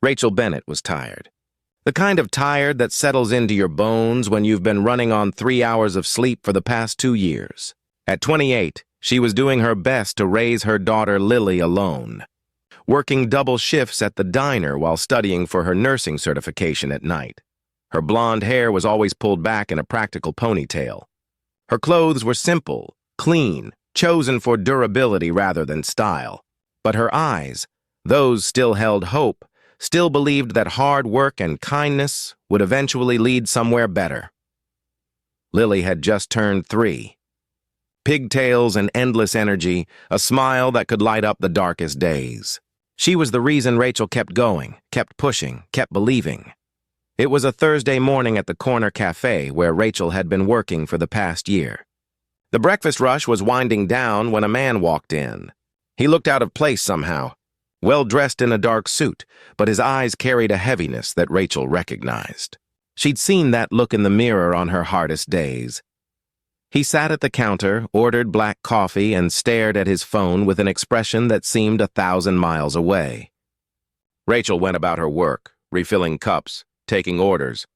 Rachel Bennett was tired. The kind of tired that settles into your bones when you've been running on 3 hours of sleep for the past 2 years. At 28, she was doing her best to raise her daughter Lily alone, working double shifts at the diner while studying for her nursing certification at night. Her blonde hair was always pulled back in a practical ponytail. Her clothes were simple, clean, chosen for durability rather than style. But her eyes, those still held hope, still believed that hard work and kindness would eventually lead somewhere better. Lily had just turned 3. Pigtails and endless energy, a smile that could light up the darkest days. She was the reason Rachel kept going, kept pushing, kept believing. It was a Thursday morning at the corner cafe where Rachel had been working for the past year. The breakfast rush was winding down when a man walked in. He looked out of place somehow, well-dressed in a dark suit, but his eyes carried a heaviness that Rachel recognized. She'd seen that look in the mirror on her hardest days. He sat at the counter, ordered black coffee, and stared at his phone with an expression that seemed 1,000 miles away. Rachel went about her work, refilling cups, taking orders,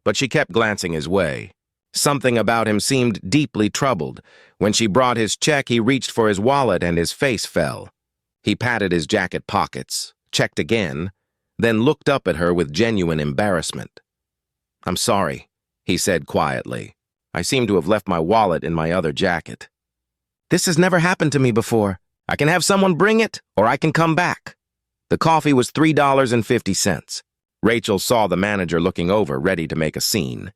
but she kept glancing his way. Something about him seemed deeply troubled. When she brought his check, he reached for his wallet and his face fell. He patted his jacket pockets, checked again, then looked up at her with genuine embarrassment. "I'm sorry," he said quietly. "I seem to have left my wallet in my other jacket." "This has never happened to me before. I can have someone bring it, or I can come back." The coffee was $3.50. Rachel saw the manager looking over, ready to make a scene.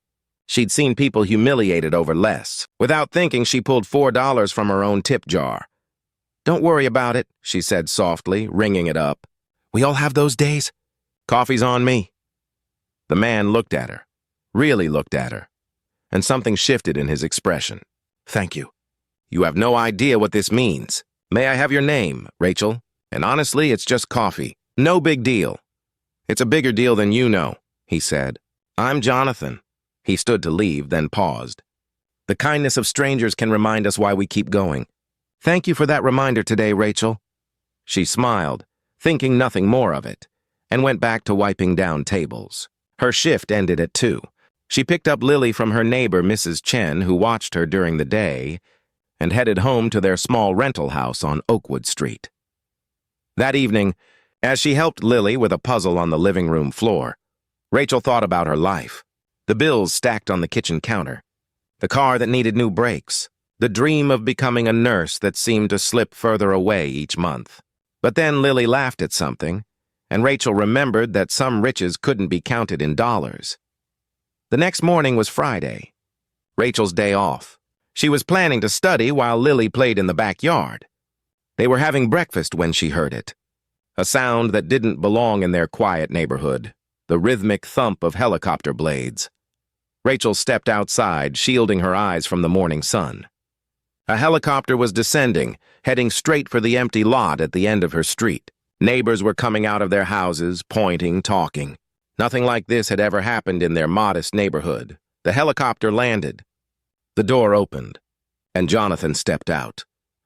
She'd seen people humiliated over less. Without thinking, she pulled $4 from her own tip jar. "Don't worry about it," she said softly, ringing it up. "We all have those days. Coffee's on me." The man looked at her, really looked at her, and something shifted in his expression. "Thank you. You have no idea what this means. May I have your name, Rachel? And honestly, it's just coffee. No big deal." "It's a bigger deal than you know," he said. "I'm Jonathan." He stood to leave, then paused. "The kindness of strangers can remind us why we keep going. Thank you for that reminder today, Rachel." She smiled, thinking nothing more of it, and went back to wiping down tables. Her shift ended at 2. She picked up Lily from her neighbor, Mrs. Chen, who watched her during the day, and headed home to their small rental house on Oakwood Street. That evening, as she helped Lily with a puzzle on the living room floor, Rachel thought about her life. The bills stacked on the kitchen counter, the car that needed new brakes, the dream of becoming a nurse that seemed to slip further away each month. But then Lily laughed at something, and Rachel remembered that some riches couldn't be counted in dollars. The next morning was Friday, Rachel's day off. She was planning to study while Lily played in the backyard. They were having breakfast when she heard it, a sound that didn't belong in their quiet neighborhood, the rhythmic thump of helicopter blades. Rachel stepped outside, shielding her eyes from the morning sun. A helicopter was descending, heading straight for the empty lot at the end of her street. Neighbors were coming out of their houses, pointing, talking. Nothing like this had ever happened in their modest neighborhood. The helicopter landed. The door opened, and Jonathan stepped out.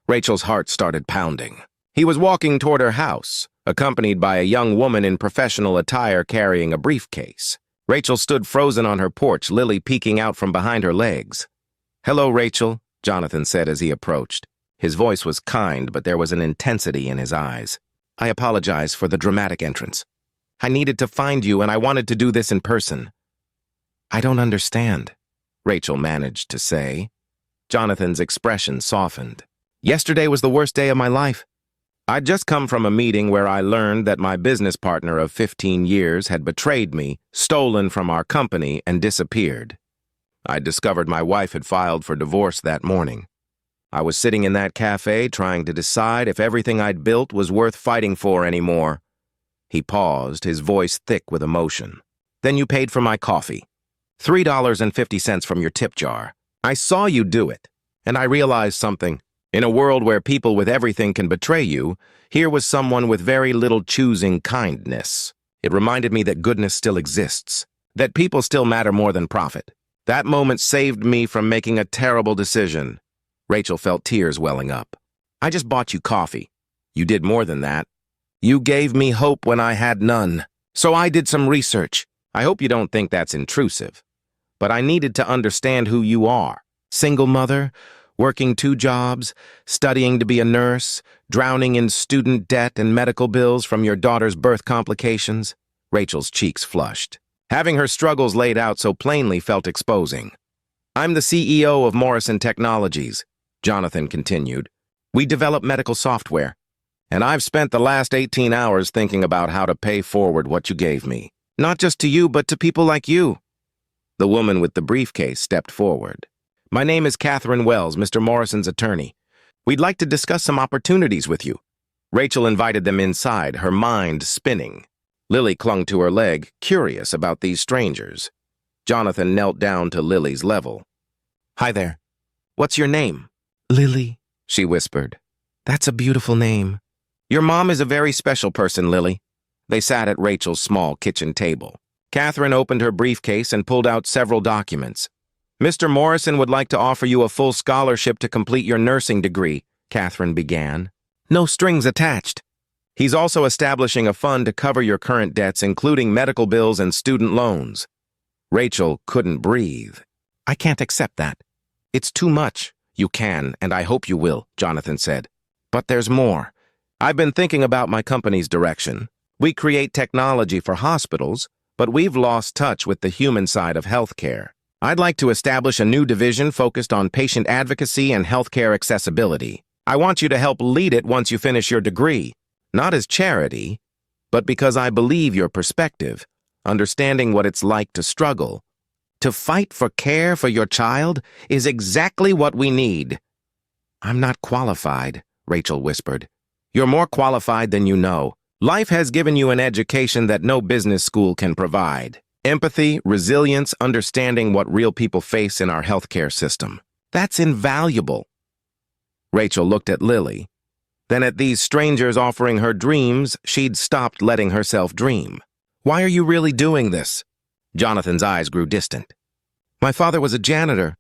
Rachel's heart started pounding. He was walking toward her house, accompanied by a young woman in professional attire carrying a briefcase. Rachel stood frozen on her porch, Lily peeking out from behind her legs. "Hello, Rachel," Jonathan said as he approached. His voice was kind, but there was an intensity in his eyes. "I apologize for the dramatic entrance. I needed to find you, and I wanted to do this in person." "I don't understand," Rachel managed to say. Jonathan's expression softened. "Yesterday was the worst day of my life. I'd just come from a meeting where I learned that my business partner of 15 years had betrayed me, stolen from our company, and disappeared. I discovered my wife had filed for divorce that morning. I was sitting in that cafe trying to decide if everything I'd built was worth fighting for anymore." He paused, his voice thick with emotion. "Then you paid for my coffee. $3.50 from your tip jar. I saw you do it, and I realized something. In a world where people with everything can betray you, here was someone with very little choosing kindness. It reminded me that goodness still exists, that people still matter more than profit. That moment saved me from making a terrible decision." Rachel felt tears welling up. "I just bought you coffee. You did more than that. You gave me hope when I had none." So I did some research. I hope you don't think that's intrusive. But I needed to understand who you are. Single mother, working 2 jobs, studying to be a nurse, drowning in student debt and medical bills from your daughter's birth complications. Rachel's cheeks flushed. Having her struggles laid out so plainly felt exposing. I'm the CEO of Morrison Technologies, Jonathan continued. We develop medical software, and I've spent the last 18 hours thinking about how to pay forward what you gave me. Not just to you, but to people like you. The woman with the briefcase stepped forward. My name is Catherine Wells, Mr. Morrison's attorney. We'd like to discuss some opportunities with you. Rachel invited them inside, her mind spinning. Lily clung to her leg, curious about these strangers. Jonathan knelt down to Lily's level. Hi there. What's your name? Lily, she whispered. That's a beautiful name. Your mom is a very special person, Lily. They sat at Rachel's small kitchen table. Catherine opened her briefcase and pulled out several documents. Mr. Morrison would like to offer you a full scholarship to complete your nursing degree, Catherine began. No strings attached. He's also establishing a fund to cover your current debts, including medical bills and student loans. Rachel couldn't breathe. I can't accept that. It's too much. You can, and I hope you will, Jonathan said. But there's more. I've been thinking about my company's direction. We create technology for hospitals, but we've lost touch with the human side of healthcare. I'd like to establish a new division focused on patient advocacy and healthcare accessibility. I want you to help lead it once you finish your degree. Not as charity, but because I believe your perspective, understanding what it's like to struggle. To fight for care for your child is exactly what we need. I'm not qualified, Rachel whispered. You're more qualified than you know. Life has given you an education that no business school can provide. Empathy, resilience, understanding what real people face in our healthcare system. That's invaluable. Rachel looked at Lily. Then at these strangers offering her dreams, she'd stopped letting herself dream. Why are you really doing this? Jonathan's eyes grew distant. My father was a janitor.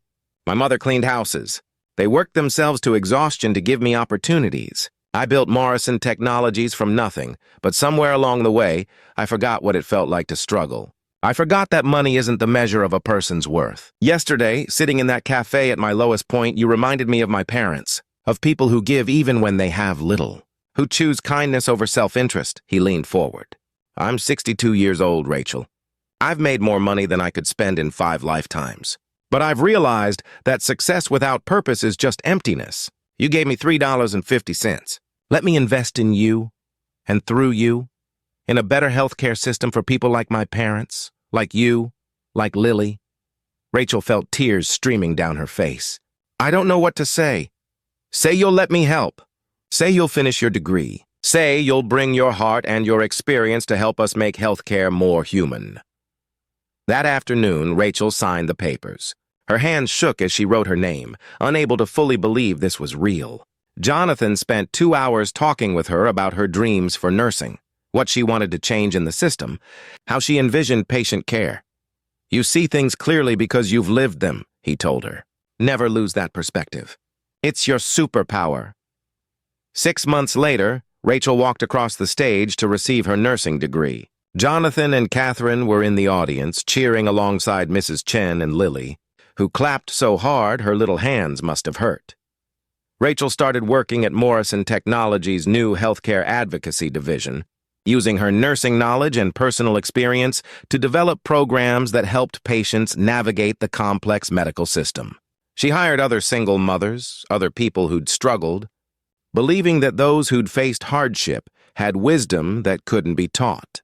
My mother cleaned houses. They worked themselves to exhaustion to give me opportunities. I built Morrison Technologies from nothing, but somewhere along the way, I forgot what it felt like to struggle. I forgot that money isn't the measure of a person's worth. Yesterday, sitting in that cafe at my lowest point, you reminded me of my parents. Of people who give even when they have little, who choose kindness over self-interest. He leaned forward. I'm 62 years old, Rachel. I've made more money than I could spend in 5 lifetimes. But I've realized that success without purpose is just emptiness. You gave me $3.50. Let me invest in you, and through you, in a better healthcare system for people like my parents, like you, like Lily. Rachel felt tears streaming down her face. I don't know what to say. Say you'll let me help. Say you'll finish your degree. Say you'll bring your heart and your experience to help us make healthcare more human. That afternoon, Rachel signed the papers. Her hands shook as she wrote her name, unable to fully believe this was real. Jonathan spent 2 hours talking with her about her dreams for nursing, what she wanted to change in the system, how she envisioned patient care. You see things clearly because you've lived them, he told her. Never lose that perspective. It's your superpower. 6 months later, Rachel walked across the stage to receive her nursing degree. Jonathan and Catherine were in the audience, cheering alongside Mrs. Chen and Lily, who clapped so hard her little hands must have hurt. Rachel started working at Morrison Technologies' new healthcare advocacy division, using her nursing knowledge and personal experience to develop programs that helped patients navigate the complex medical system. She hired other single mothers, other people who'd struggled, believing that those who'd faced hardship had wisdom that couldn't be taught.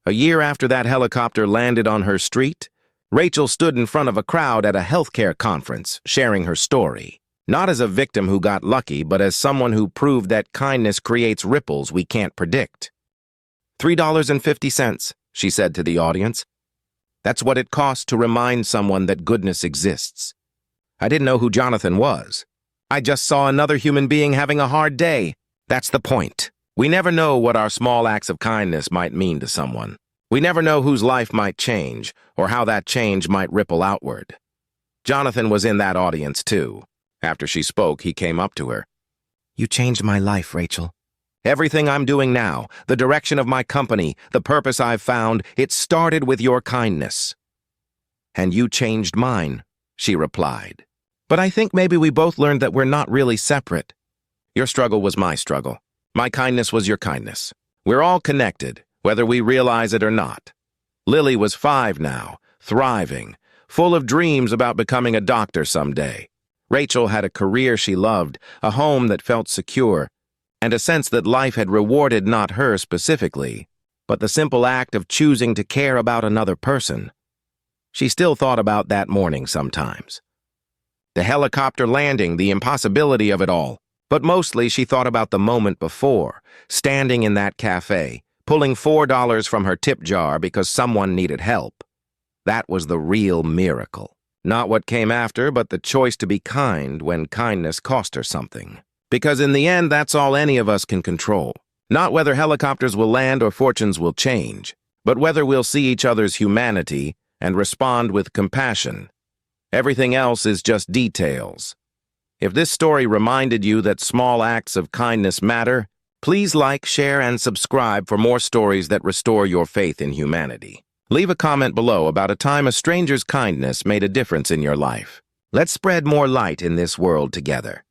A year after that helicopter landed on her street, Rachel stood in front of a crowd at a healthcare conference, sharing her story. Not as a victim who got lucky, but as someone who proved that kindness creates ripples we can't predict. $3.50, she said to the audience. That's what it costs to remind someone that goodness exists. I didn't know who Jonathan was. I just saw another human being having a hard day. That's the point. We never know what our small acts of kindness might mean to someone. We never know whose life might change, or how that change might ripple outward. Jonathan was in that audience, too. After she spoke, he came up to her. You changed my life, Rachel. Everything I'm doing now, the direction of my company, the purpose I've found, it started with your kindness." "And you changed mine," she replied. "But I think maybe we both learned that we're not really separate. Your struggle was my struggle. My kindness was your kindness. We're all connected, whether we realize it or not." Lily was 5 now, thriving, full of dreams about becoming a doctor someday. Rachel had a career she loved, a home that felt secure, and a sense that life had rewarded not her specifically, but the simple act of choosing to care about another person. She still thought about that morning sometimes. The helicopter landing, the impossibility of it all. But mostly she thought about the moment before, standing in that cafe, pulling $4 from her tip jar because someone needed help. That was the real miracle. Not what came after, but the choice to be kind when kindness cost her something. Because in the end, that's all any of us can control. Not whether helicopters will land or fortunes will change, but whether we'll see each other's humanity and respond with compassion. Everything else is just details. If this story reminded you that small acts of kindness matter, please like, share, and subscribe for more stories that restore your faith in humanity. Leave a comment below about a time a stranger's kindness made a difference in your life. Let's spread more light in this world together.